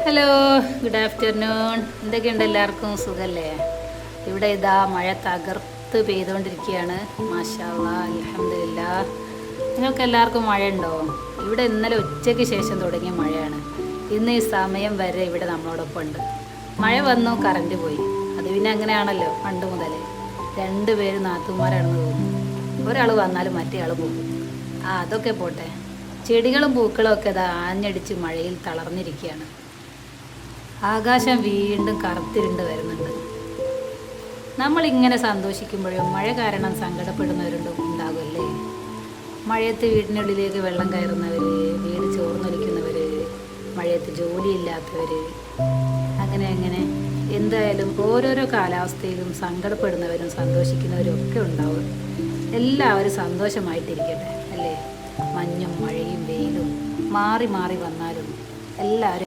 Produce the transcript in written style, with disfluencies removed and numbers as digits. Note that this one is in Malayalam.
Hello, good afternoon. എന്തൊക്കെയുണ്ട്? എല്ലാവർക്കും സുഖല്ലേ? ഇവിടെ ഇതാ മഴ തകർത്ത് പെയ്തുകൊണ്ടിരിക്കുകയാണ്. മാഷാ അല്ലാഹ്, അൽഹംദുലില്ലാ. നിങ്ങൾക്ക് എല്ലാവർക്കും മഴയുണ്ടോ? ഇവിടെ ഇന്നലെ ഉച്ചയ്ക്ക് ശേഷം തുടങ്ങിയ മഴയാണ്. ഇന്ന് ഈ സമയം വരെ ഇവിടെ നമ്മളോടൊപ്പം ഉണ്ട്. മഴ വന്നു, കറണ്ട് പോയി. അത് പിന്നെ അങ്ങനെയാണല്ലോ പണ്ട് മുതലേ. രണ്ടുപേരും നാത്തൂന്മാരാണെന്ന് തോന്നുന്നു. ഒരാൾ വന്നാലും മറ്റേ ആൾ പോകും. അതൊക്കെ പോട്ടെ. ചെടികളും പൂക്കളും ഒക്കെ ഇതാ ആഞ്ഞടിച്ച് മഴയിൽ തളർന്നിരിക്കുകയാണ്. ആകാശം വീണ്ടും കറുത്തിരുണ്ട് വരുന്നുണ്ട്. നമ്മളിങ്ങനെ സന്തോഷിക്കുമ്പോഴും മഴ കാരണം ഉണ്ടാകുമല്ലേ? മഴയത്ത് വീടിനുള്ളിലേക്ക് വെള്ളം കയറുന്നവർ, വീട് ചോർന്നൊലിക്കുന്നവർ, മഴയത്ത് ജോലിയില്ലാത്തവർ, അങ്ങനെ എന്തായാലും ഓരോരോ കാലാവസ്ഥയിലും സങ്കടപ്പെടുന്നവരും സന്തോഷിക്കുന്നവരും ഒക്കെ ഉണ്ടാവും. എല്ലാവരും സന്തോഷമായിട്ടിരിക്കട്ടെ അല്ലേ? മഞ്ഞും മഴയും വെയിലും മാറി മാറി വന്നാലും എല്ലാവരും